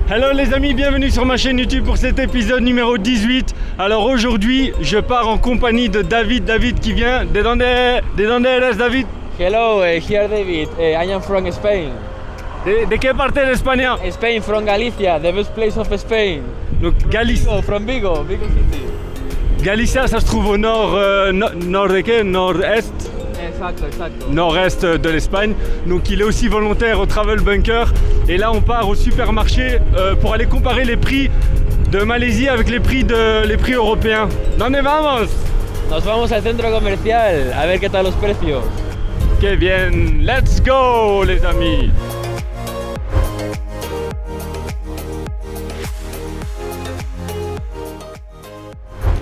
Hello les amis, bienvenue sur ma chaîne YouTube pour cet épisode numéro 18. Alors aujourd'hui, je pars en compagnie de David qui vient. ¿De dónde eres, David? Hello, here David. I am from Spain. ¿De qué parte de España? Spain, from Galicia, the best place of Spain. Donc Galicia. From Vigo City. Galicia, ça se trouve au nord, nord de qué? Nord-est? Exacto. Nord-est de l'Espagne. Donc il est aussi volontaire au Travel Bunker. Et là on part au supermarché pour aller comparer les prix de Malaisie avec les prix européens. ¿Dónde vamos? Nos vamos al centro comercial a ver qué tal los precios. Que bien, let's go les amis.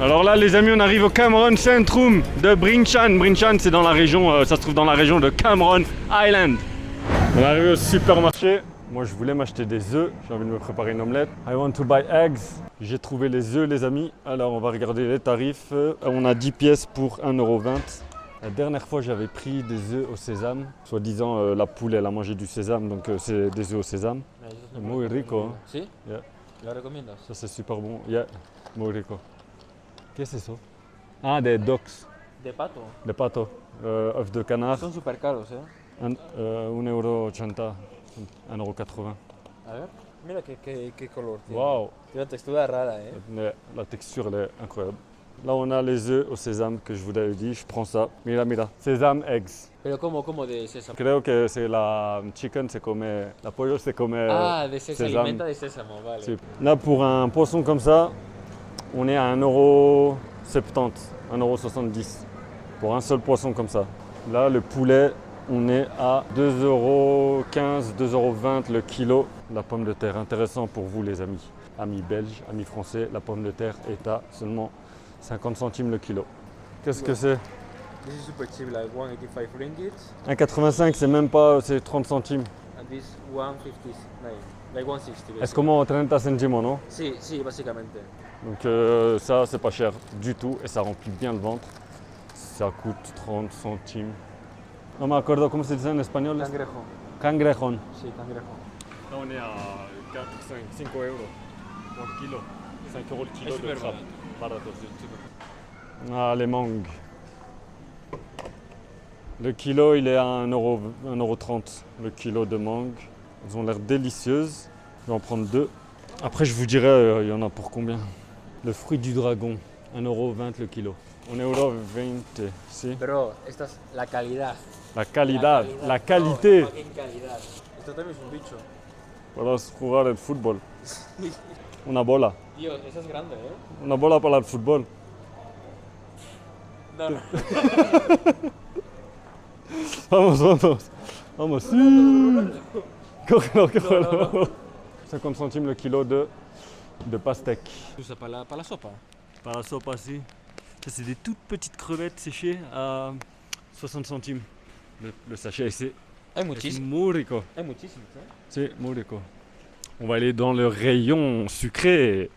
Alors là les amis, on arrive au Cameron Centrum de Brinchane. Brinchane c'est dans la région, ça se trouve dans la région de Cameron Island. On arrive au supermarché. Moi je voulais m'acheter des œufs, j'ai envie de me préparer une omelette. I want to buy eggs. J'ai trouvé les œufs les amis. Alors on va regarder les tarifs. On a 10 pièces pour 1,20 €. La dernière fois j'avais pris des œufs au sésame. Soi-disant la poule elle a mangé du sésame, donc c'est des œufs au sésame. Muy rico. Hein? ¿Sí? Yeah. ¿Lo recomiendas? Ça c'est super bon. Yeah, muy rico. Qu'est-ce que c'est ça? Ah, des docks, De pato. des patos, œufs de canard, Son super caros, 1,80 €, 1,80 €. A ver, mira qué color tiene. Waouh, Tiene una textura rara, la texture elle est incroyable. Là on a les œufs au sésame que je vous avais dit, je prends ça. Mira, sésame eggs. Pero como de sésamo. Creo que c'est la chicken, c'est comme la pollo, c'est comme Ah, se sésame. alimenta de sésamo, vale. Si. Là pour un poisson comme ça, on est à 1,70 €, 1,70 € pour un seul poisson comme ça. Là, le poulet, on est à 2,15 €, 2,20 € le kilo. La pomme de terre, intéressant pour vous les amis. Amis belges, amis français, la pomme de terre est à seulement 50 centimes le kilo. Qu'est-ce que c'est? This is super cheap, like 185 ringgit. 1,85 €, c'est même pas, c'est 30 centimes. And this 159, like 160. Est-ce como 30 céntimos, non? Sí, básicamente. Donc ça, c'est pas cher du tout et ça remplit bien le ventre. Ça coûte 30 centimes. No me acuerdo cómo se dice en español. Cangrejo. Cangrejón. Sí, cangrejo. Là, on est à 4, 5 € pour le kilo. 5 € le kilo Es de super crabe. barato. Ah, les mangues. Le kilo, il est à 1,30 € le kilo de mangues. Elles ont l'air délicieuses. Je vais en prendre 2. Après, je vous dirai, il y en a pour combien. Le fruit du dragon, 1,20 € le kilo. 1,20 €, si. Pero esta es la calidad. La calidad, la qualité. No, fucking calidad. Esto también es un bicho. Para jugar el fútbol. Una bola. Dios, esa es grande, Una bola para el fútbol. No. Vamos. Sí. Cógelo. 50 centimes le kilo de pastèque. ¿Se usa para la sopa? Para la sopa, si. Ça, c'est des toutes petites crevettes séchées à 60 centimes. Le sachet, c'est Hay muchísimo. muy rico. Hay muchísimos, C'est muy rico. On va aller dans le rayon sucré.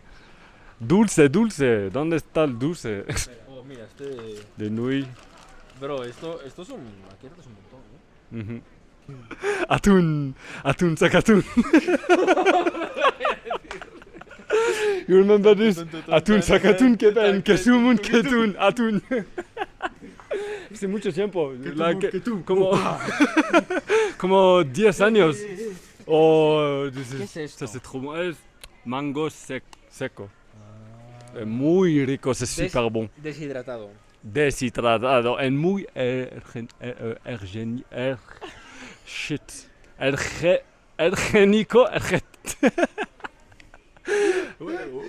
Dulce. ¿Dónde está el dulce? Oh, mira, este... De nouilles. Bro, esto es un... Aquí es un montón, Atún, saca atún. You remember this? Atún, saca atún, kesumun, ketun, atún. C'est mucho tiempo. Como 10 años. Oh, ¿Qué es esto? ça c'est trop bon. Mango seco. Muy rico, c'est super bon. Deshidratado. Deshidratado, es muy ergénico.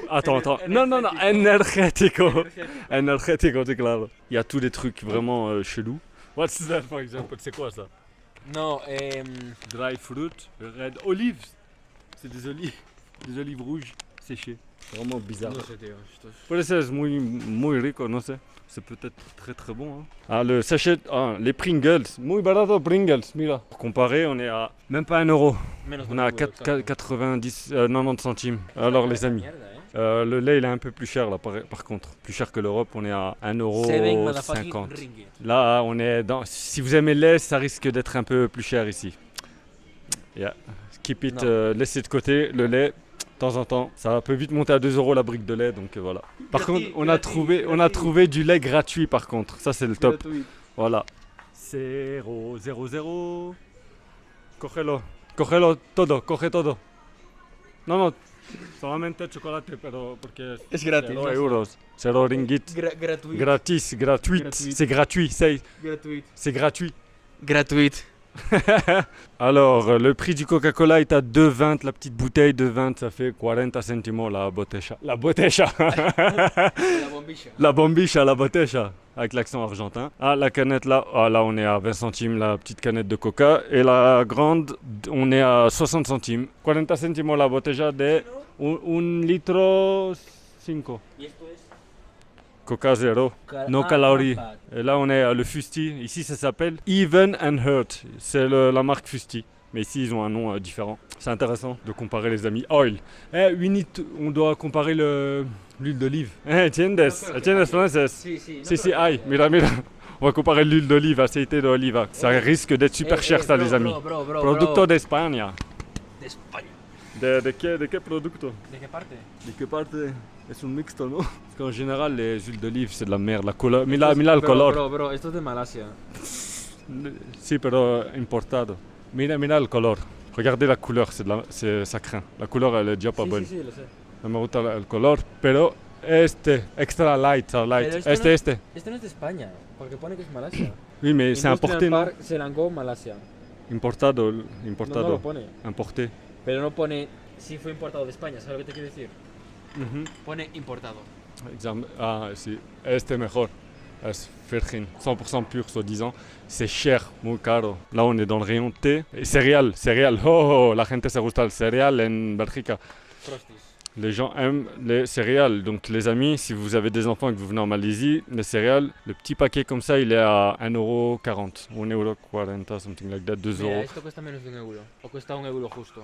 Attends. Non, énergético. Énergético, c'est clair. Il y a tous des trucs vraiment chelous. What's that, for example? C'est quoi ça? No, Dry fruit, red olives. C'est des olives rouges séchées. Vraiment bizarre. no sé, tío. Esto es... Puede ser muy rico, no sé. C'est peut-être très très bon. Hein. Ah, le sachet, les Pringles. Muy barato Pringles, mira. Pour comparer, on est à même pas 1 €. Menos On est à 90 centimes. Alors les amis, le lait il est un peu plus cher là par contre. Plus cher que l'Europe, on est à 1,50 €. Là, on est dans... Si vous aimez le lait, ça risque d'être un peu plus cher ici. Yeah. Keep it, laissez de côté le lait. temps en temps. Ça peut vite monter à 2 euros la brique de lait, donc voilà. Par contre, on a gratuit. trouvé du lait gratuit par contre. Ça, c'est le top. Gratuit. Voilà. 0, 0, 0. Cógelo. Cógelo todo, coge todo. No, no. Solamente chocolate, pero porque Es gratis. 0 euros. 0 ringgit. Gratuit. Gratis, gratuit. Gratuit. C'est gratuit, Gratuit. c'est gratuit. Gratuit. Alors, le prix du Coca-Cola est à 2,20. La petite bouteille de 20, ça fait 40 centimos la botella. La botella. La bombilla. La bombicha, la botella, avec l'accent argentin. Ah, la canette là, là on est à 20 centimes, la petite canette de coca. Et la grande, on est à 60 centimes. 40 centimos la botella de 1 litro 5. Y esto es Coca zéro, no calories. Et là on est à le Fusti. Ici ça s'appelle Even and Hurt. C'est la marque Fusti. Mais ici ils ont un nom différent. C'est intéressant de comparer les amis. Oil. On doit comparer l'huile d'olive. ¿Entiendes? ¿Entiendes francés? Sí, sí. Si, si, aïe, mira, mira. On va comparer l'huile d'olive, aceite de oliva. Ça risque d'être super cher ça les amis. Producto de España. De España. ¿De qué producto? ¿De qué parte? ¿De qué parte? Es un mixto, ¿no? Parce qu'en général, les huiles d'olive, c'est de la merde. La couleur, mira el color. Bro, esto es de Malasia. Si, pero importado. Mira el color. Regardez la couleur, ça craint. La couleur, elle est déjà pas bonne. Sí, lo sé. No me gusta el color, pero extra light. Pero esto no es de España, porque pone que es Malasia. Oui, mais c'est importé, non? Selangor, Malasia. Importado. No lo pone. Importé. Pero no pone si fue importado de España, ¿sabes lo que te quiero decir? Mhm. Pone importado. Ah, si. Mejor. Es virgin, 100% pur, soi-disant. C'est cher, muy caro. Là, on est dans le rayon thé. Et céréales. Oh, la gente se gusta el cereal en Bélgica. Frosties. Les gens aiment les céréales. Donc, les amis, si vous avez des enfants et que vous venez en Malaisie, les céréales, le petit paquet comme ça, il est à 1,40 €. 1,40 €, something like that, 2 Mira, euros. esto cuesta menos de 1 euro. O cuesta 1 euro justo.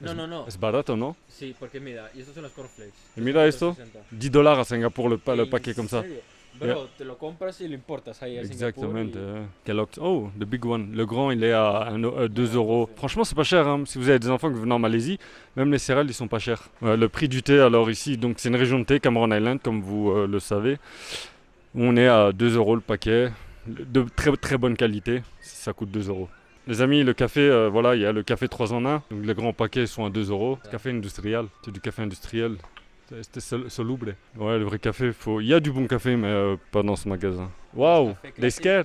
No. Es barato, ¿no? Sí, porque mira, y estos son los cornflakes. Y mira esto. 60. $10 à Singapour le ¿En paquet comme ça. serio? Bro, te lo compras y lo importas ahí a Exactement. Singapur. Kellogg's. Oh, the big one. Le grand, il est à 2 euros. Franchement, c'est pas cher. Hein. Si vous avez des enfants que vous venez en Malaisie, même les céréales, ils sont pas chers. Le prix du thé, alors ici, donc c'est une région de thé, Cameron Island, comme vous le savez. On est à 2 euros le paquet. De très très bonne qualité. Ça coûte 2 euros. Les amis, le café, voilà, il y a le café 3 en 1. Donc les grands paquets sont à 2 euros. Café industriel. C'est du café industriel. C'était soluble. Ouais, le vrai café, il y a du bon café, mais pas dans ce magasin. Waouh, des scare.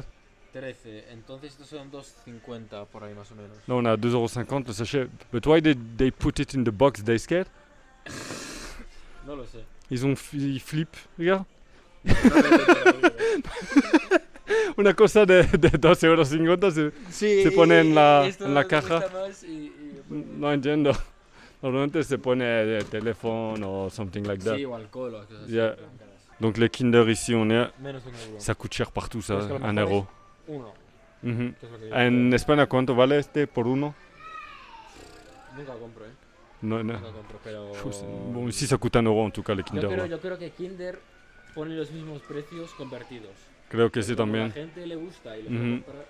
13, entonces estos son 2,50 por ahí más o menos. Là, on est à 2,50 € le sachet. But why did they put it in the box, they scared? No lo sé. Ils flippent, regarde. No lo sé. Una cosa de 2,50 €, se pone en la caja. No entiendo. Normalmente se pone teléfono o something like that. Sí, o alcohol o cosas así. Yeah. Donc les Kinder ici, on est, Menos de 1 euro. ça coûte cher partout, ça, Parce que lo 1 mejor euro. es 1, Mhm. que es lo que yo En compro. España, ¿cuánto vale este por uno? Nunca compro, No. Nunca compro, pero... Bon, ici, ça coûte 1 euro en tout cas, les Kinder. Ouais. Yo creo que Kinder pone los mismos precios convertidos. Creo que sí Porque como también. la gente le gusta y lo Ujú. compra,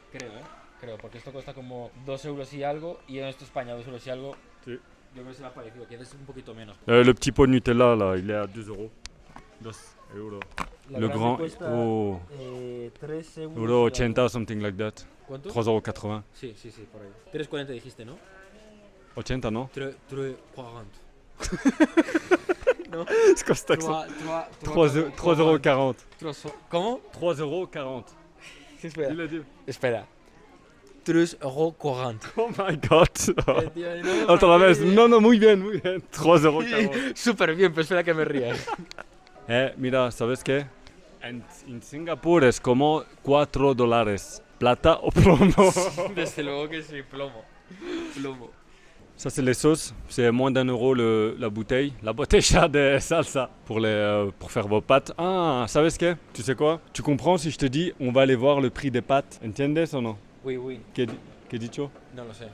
creo, porque esto cuesta como 2 euros y algo, y en esto España 2 euros y algo, Sí. yo creo que será parecido, que es un poquito menos. Le petit pot de Nutella, là, il est à 2 euros. 2 euros. La Le grande grand, cuesta, 3 euros. euro y 80, algo. something like that. ¿Cuánto? 3,80 €. Sí, por ahí. 3,40 dijiste, ¿no? 80, non? 3,40. No. C'est quoi cet accent? 3,40. 3,40 €. ¿Cómo? 3,40 €. Espera. Dis-le. Espera. 3,40 Oh my god. Otra vez. No, muy bien. 3,40 €. Súper bien, pero espera que me rías. Mira, ¿sabes qué? En Singapur es como 4 $. Plata o plomo. Desde luego que sí, plomo. Ça, c'est les sauces. C'est moins d'1 euro la bouteille. La botella de salsa pour faire vos pâtes. Ah, ¿sabes qué? Tu sais quoi? Tu comprends si je te dis on va aller voir le prix des pâtes? ¿Entiendes o no? Oui. ¿Qué he dicho? No lo sé.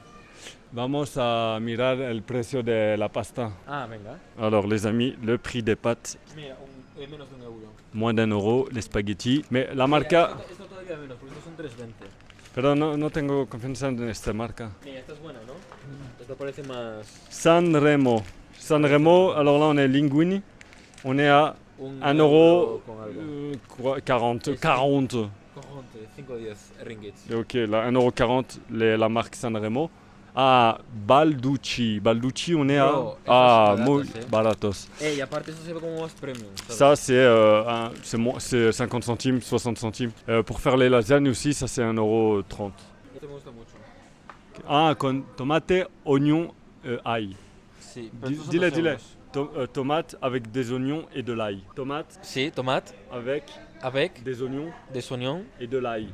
Vamos a mirar el precio de la pasta. Ah, venga. Alors, les amis, le prix des pâtes, Mira, menos de 1 euro. moins d'1 euro. Les spaghettis. Mais la marca. Esto todavía menos, porque estos son 3,20. Pero no tengo confianza en esta marca. Mira, esta es buena, ¿no? Esta parece más... San Remo. Sanremo, alors là on est Linguini. On est à Un euro con algo. 40. 40, 5 10 ringgits. Ok, là 1,40 €, la marque Sanremo. Ah, Balducci. Balducci, on est à. Bro, Ah, esos muy baratos, baratos. Y aparte eso se ve como más premium. ¿sabes? Ça, c'est 50 centimes, 60 centimes. Pour faire les lasagnes aussi, ça c'est 1,30 €. Este me gusta mucho. Ah, con tomate, oignon, ail. Sí, Dile, dile. Tomate avec des oignons et de l'ail. Tomate Sí, tomate avec avec des oignons des oignons et de l'ail.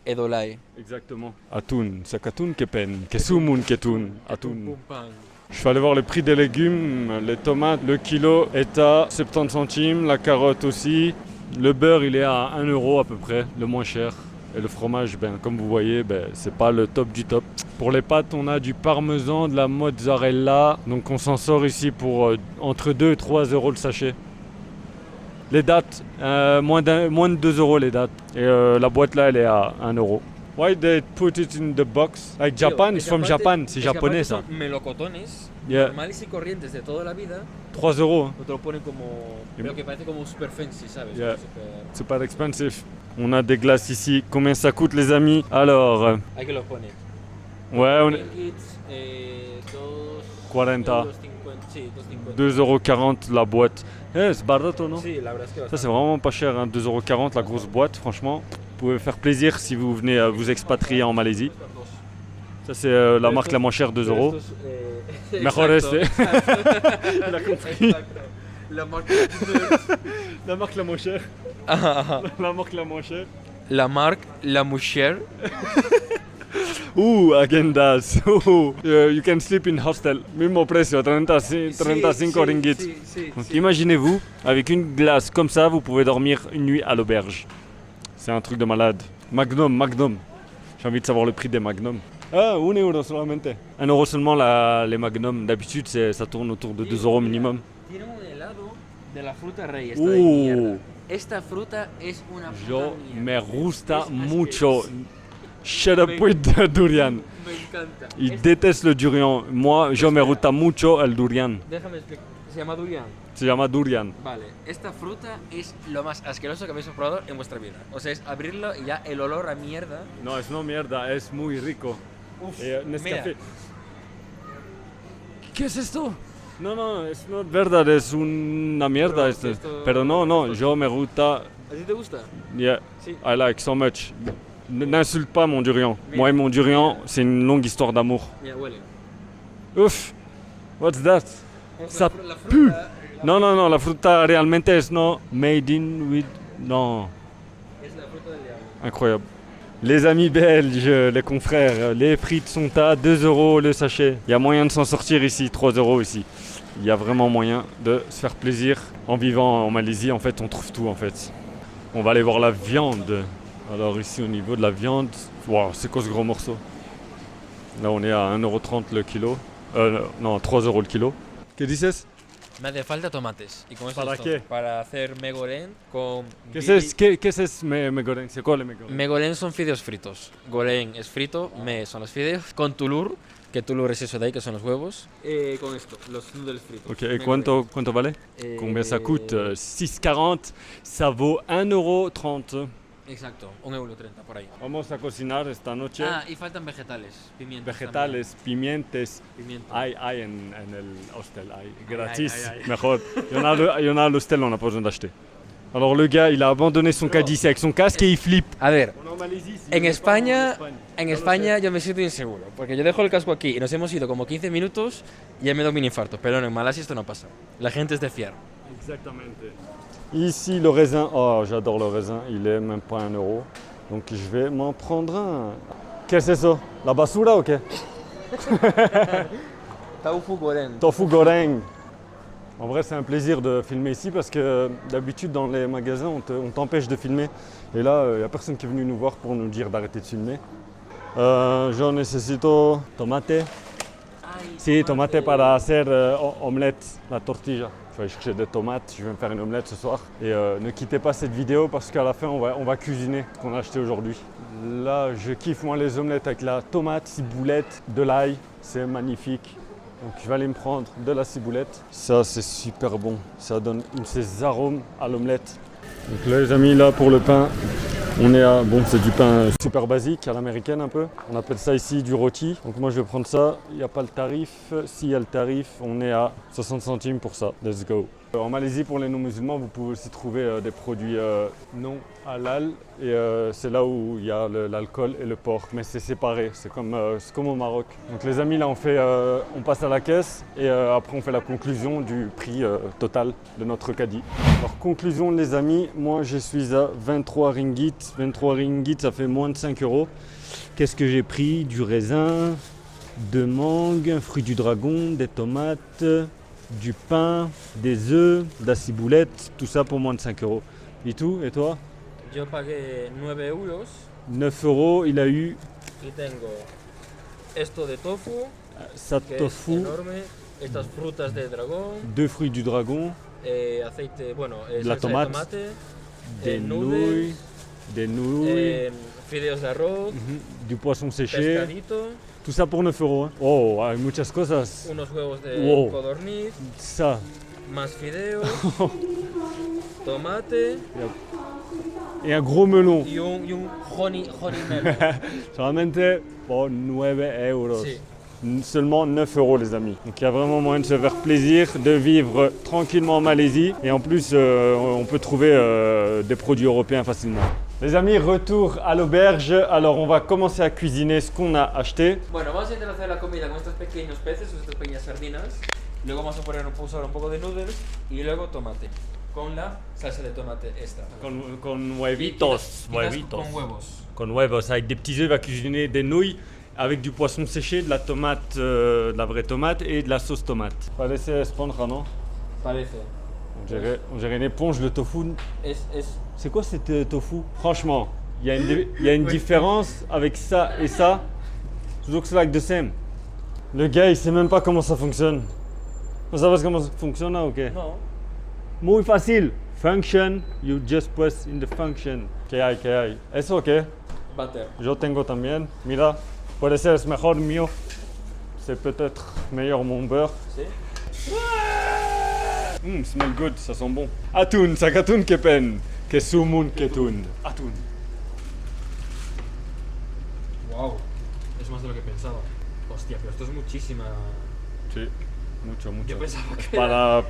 et de l'ail. Exactement. Atun, c'est katun kepen, kesumun ketun, atun. Pum, pam. Je suis allé voir le prix des légumes. Les tomates, le kilo est à 70 centimes, la carotte aussi. Le beurre, il est à 1 € à peu près, le moins cher. Et le fromage, comme vous voyez, c'est pas le top du top. Pour les pâtes, on a du parmesan, de la mozzarella. Donc on s'en sort ici pour entre 2 et 3 € le sachet. Les dates, moins de 2 € les dates. Et la boîte là, elle est à 1 €. Why they put it in the box? Like Tío, Japan, es it's que from aparte- Japan, c'est es que japonais aparte ça. son melocotones Yeah. normales y corrientes de toda la vida, 3 €. Hein. no te lo ponen como. Y- Pero que parece como super fancy, ¿sabes? Yeah. Como super- C'est pas expensive. On a des glaces ici. Combien ça coûte les amis? Alors, Hay que los poner. ouais, on est Ringgits, 40. 2,50. Sí, 2,50. 2,40 € la boîte. C'est barato, non? Sí, la verdad es que Ça bastante. c'est vraiment pas cher, hein. 2,40 € la grosse boîte, franchement. Vous pouvez faire plaisir si vous venez vous expatrier en Malaisie. Ça c'est la marque la moins chère, 2 €. Mejor Exacto, este. exacto. Il a compris. Exacto. La marque. La marque la moins chère. Ajá, ajá. La marque la moins chère. La marque La Mujer. Agendas. You can sleep in hostel. Mismo precio, 35 ringgits. Sí, sí, Donc sí. imaginez-vous, avec une glace comme ça, vous pouvez dormir une nuit à l'auberge. C'est un truc de malade. Magnum. J'ai envie de savoir le prix des Magnum. Ah, 1 € solamente. 1 € seulement les Magnum. D'habitude, ça tourne autour de 2 € minimum. Tiene un helado de la fruta rey. Esta de mierda. Esta fruta es una puta Yo mierda. me gusta Es mucho. asqueroso. Shut up with the durian. Me encanta. Il déteste le durian. Moi, yo me gusta mucho el durian. Déjame explicar. Se llama durian. Se llama durian. Vale, esta fruta es lo más asqueroso que habéis probado en vuestra vida. O sea, es abrirlo y ya el olor a mierda. No, es no mierda, es muy rico. Uf, Nescafé. mira. ¿Qué es esto? No, es no verdad, es una mierda Bro, esto. esto- Pero no, yo me gusta. ¿A ti te gusta? Yeah, Sí. I like so much. N'insulte pas mon durian. Mais- Moi et mon durian, c'est une longue histoire d'amour. Mira, huele. Ouf, what's that? Es Ça la pue. fruta, No, la fruta realmente es no made in with. No, es la fruta del diablo. incroyable. Les amis belges, les confrères, les frites sont à 2 € le sachet. Il y a moyen de s'en sortir ici, 3 € ici. Il y a vraiment moyen de se faire plaisir. En vivant en Malaisie, en fait, on trouve tout en fait. On va aller voir la viande. Alors ici, au niveau de la viande, wow, c'est quoi ce gros morceau? Là, on est à 1,30 € le kilo. Non, 3 € le kilo. ¿Qué dices? Me hace falta tomates. ¿Y con eso ¿Para esto? qué? Para hacer megorén con... ¿Qué bili- es? ¿Qué es megoreng? C'est quoi le megoreng? Megorén son fideos fritos. Gorén es frito, me son los fideos. Con tulur, que tulur es eso de ahí, que son los huevos. Con esto, los noodles fritos. Ok, et cuánto vale? Combien ça coûte? 6,40. Ça vaut 1,30 €. Exacto, 1,30 € por ahí. Vamos a cocinar esta noche. Ah, y faltan vegetales, pimientos. Vegetales, pimientes. también. Pimiento. Hay en el hostel, hay gratis. ay. Mejor. Il y en a à l'hostel, on n'a pas besoin d'acheter. Alors le gars, il a abandonné son caddie avec son casque et il flippe. A ver, On est en Malaisie. en España yo me siento inseguro, porque yo dejo el casco aquí y nos hemos ido como 15 minutos y ya me da un mini infarto, pero no, en Malasia esto no pasa. La gente es de fiar. Exactamente. Ici, le raisin. Oh, j'adore le raisin. Il est même pas 1 €. Donc je vais m'en prendre un. Qu'est-ce que c'est ça? La basura ou qué? Taufu goreng. Tofu goreng. En vrai, c'est un plaisir de filmer ici parce que d'habitude, dans les magasins, on t'empêche de filmer. Et là, il n'y a personne qui est venu nous voir pour nous dire d'arrêter de filmer. Yo necesito tomate. Sí, tomate para hacer omelette, la tortilla. Je vais aller chercher des tomates, je vais me faire une omelette ce soir. Et ne quittez pas cette vidéo parce qu'à la fin, on va cuisiner ce qu'on a acheté aujourd'hui. Là, je kiffe moi les omelettes avec la tomate, ciboulette, de l'ail. C'est magnifique. Donc je vais aller me prendre de la ciboulette. Ça c'est super bon, ça donne ces arômes à l'omelette. Donc là les amis, là pour le pain, on est à, bon c'est du pain super basique, à l'américaine un peu. On appelle ça ici du rôti. Donc moi je vais prendre ça, il n'y a pas le tarif. S'il y a le tarif, on est à 60 centimes pour ça. Let's go. En Malaisie, pour les non-musulmans, vous pouvez aussi trouver des produits non halal. Et c'est là où il y a l'alcool et le porc. Mais c'est séparé, c'est comme au Maroc. Donc les amis, là on passe à la caisse et après on fait la conclusion du prix total de notre caddie. Alors conclusion les amis, moi je suis à 23 ringgit. 23 ringgit, ça fait moins de 5 euros. Qu'est-ce que j'ai pris? Du raisin, de mangue, un fruit du dragon, des tomates, du pain, des œufs, de la ciboulette, tout ça pour moins de 5 euros. Et tout, et toi? Yo pagué 9 euros 9 euros, il a eu y tengo esto de tofu, ça que es tofu, enorme, estas frutas de dragón, 2 fruits du dragon, aceite, bueno, de la salsa tomate, de tomate, des noodles, nouilles, fideos de arroz, du poisson séché, pescadito, tout ça pour 9 euros. Hein. Oh, hay muchas cosas. unos huevos de Wow. codorniz, Ça, más fideos, tomate et un gros melon. y un honey melon. Solamente por 9 euros. Sí. Seulement 9 euros les amis. Donc il y a vraiment moyen de se faire plaisir, de vivre tranquillement en Malaisie. Et en plus, on peut trouver des produits européens facilement. Les amis, retour à l'auberge. Alors on va commencer à cuisiner ce qu'on a acheté. Bueno, vamos a intentar hacer la comida con estos pequeños peces, estas pequeñas sardinas. Luego vamos a poner usar un poco de noodles y luego tomate. Con la salsa de tomate esta. Con huevitos. Con huevos. Con huevos, avec des petits œufs, il va cuisiner des nouilles avec du poisson séché, de la tomate, de la vraie tomate et de la sauce tomate. Parece esponja, non? Parece. On dirait une éponge, le tofu. Es C'est quoi cette tofu? Franchement, il y a une différence avec ça et ça. It looks like the same. Le gars, il sait même pas comment ça fonctionne. Vous savez comment ça fonctionne là, ok? no. Muy fácil. Function, you just press in the function. ¿Qué hay? ¿Qué hay? Eso, ok. Butter. Yo tengo también. Mira, puede ser es mejor mío. C'est peut-être meilleur mon beurre. ¿Sí? Smell good, ça sent bon. Atún, sakatún kepen. Que sumun ketun. Atún. Wow. Es más de lo que pensaba. Hostia, pero esto es muchísima. Sí, mucho, mucho. Yo pensaba que Para,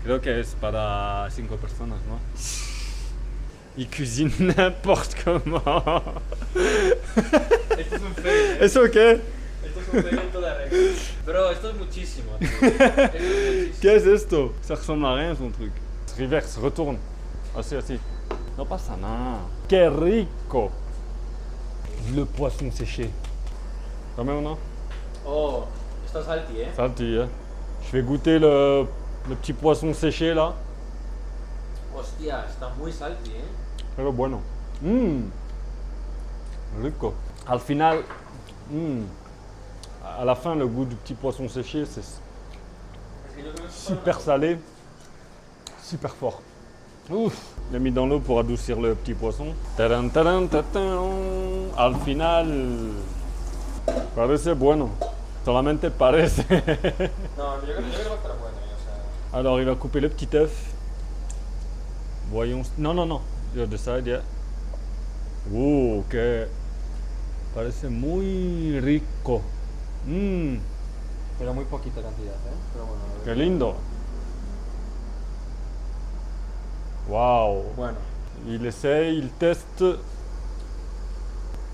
creo que es para 5 personas, ¿no? Il cuisine n'importe comment. Esto es un fail. Es ok. Esto es un fail en toda regla. Bro, esto es muchísimo, tío. Esto es muchísimo. Qu'est-ce que c'est esto? Ça ressemble à rien son truc. Reverse, retourne. Assis, assis. No pasa nada. Que rico. Le poisson séché. Quand même, non? Oh, está salty, ¿eh? Salty, hein? Je vais goûter le petit poisson séché là. Hostia, está muy salty, ¿eh? Pero bueno. Rico. Al final, à la fin, le goût du petit poisson séché, c'est Es que yo creo que es super salé, super fort. Ouf. Je l'ai mis dans l'eau pour adoucir le petit poisson. Tadam, tadam, tadam. Al final, parece bueno. Solamente parece. No, yo creo que va a estar bueno, o sea. Alors, il va couper le petit œuf. Voyons. Non, non, non. The other side, yeah. Que parece muy rico. Pero muy poquita cantidad, ¿eh? Pero bueno. a ver. Qué lindo. Wow. Bueno. Il essaye, il teste.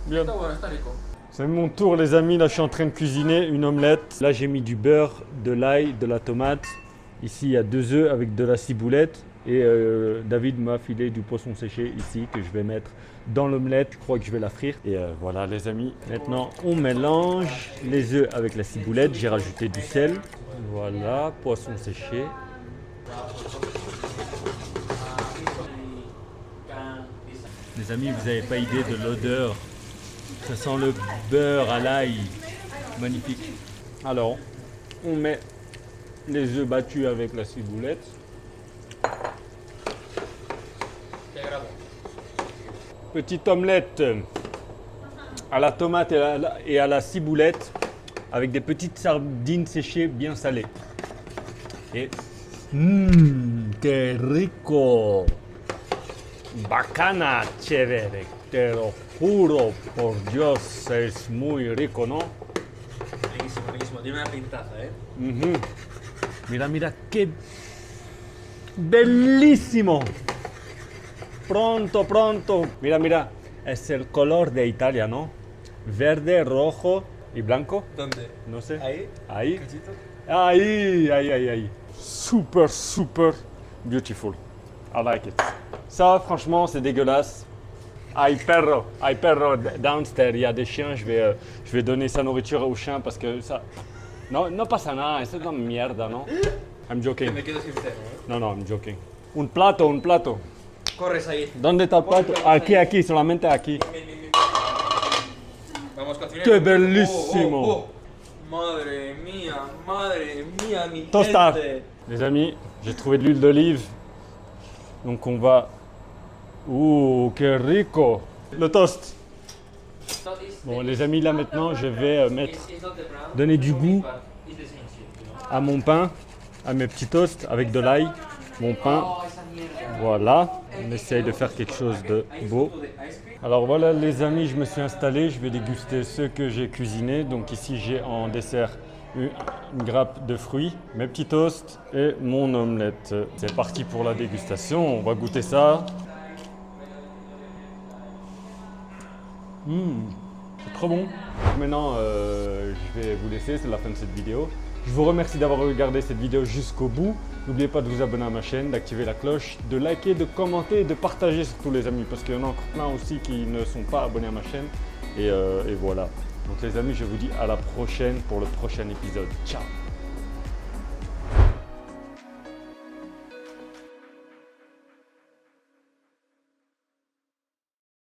Bien. Está bueno, está rico. C'est mon tour les amis, là je suis en train de cuisiner une omelette. Là j'ai mis du beurre, de l'ail, de la tomate. Ici il y a 2 œufs avec de la ciboulette. Et David m'a filé du poisson séché ici que je vais mettre dans l'omelette. Je crois que je vais la frire. Et voilà les amis. Maintenant on mélange les œufs avec la ciboulette. J'ai rajouté du sel. Voilà, poisson séché. Les amis, vous n'avez pas idée de l'odeur. Ça sent le beurre à l'ail. Magnifique. Alors, on met les œufs battus avec la ciboulette. Petite omelette à la tomate et à la ciboulette. avec des petites sardines séchées bien salées. Et que rico! Bacana, chévere, te lo juro por Dios, es muy rico, ¿no? Riquísimo, riquísimo. Tiene una pintaza, ¿eh? Ujú. Mira, mira, qué bellísimo. Pronto, pronto. Mira, mira, es el color de Italia, ¿no? Verde, rojo y blanco. ¿Dónde? No sé. Ahí. Ahí. Ahí, ahí, ahí, ahí. Super, super beautiful. I like it. Ça, franchement, c'est dégueulasse. Hay perro, downstairs, il y a des chiens, je vais donner sa nourriture aux chiens parce que ça... No, no pasa nada, eso es una mierda, ¿no? I'm joking. Me quedo sin cero, ¿eh? No, no, I'm joking. Un plato, un plato. Corres ahí. ¿Dónde está el plato? Aquí, aquí, solamente aquí. Vamos, cocinero. ¡Qué bellísimo! Madre mía, mi Tostar. gente. Les amis, j'ai trouvé de l'huile d'olive. Donc on va... Ouh, que rico! Le toast. Bon, les amis, là maintenant, je vais donner du goût à mon pain, à mes petits toasts avec de l'ail. Mon pain, voilà. On essaye de faire quelque chose de beau. Alors voilà, les amis, je me suis installé. Je vais déguster ce que j'ai cuisiné. Donc ici, j'ai en dessert une grappe de fruits, mes petits toasts et mon omelette. C'est parti pour la dégustation. On va goûter ça. C'est trop bon. Maintenant, je vais vous laisser, c'est la fin de cette vidéo. Je vous remercie d'avoir regardé cette vidéo jusqu'au bout. N'oubliez pas de vous abonner à ma chaîne, d'activer la cloche, de liker, de commenter et de partager surtout les amis. Parce qu'il y en a encore plein aussi qui ne sont pas abonnés à ma chaîne. Et voilà. Donc les amis, je vous dis à la prochaine pour le prochain épisode. Ciao!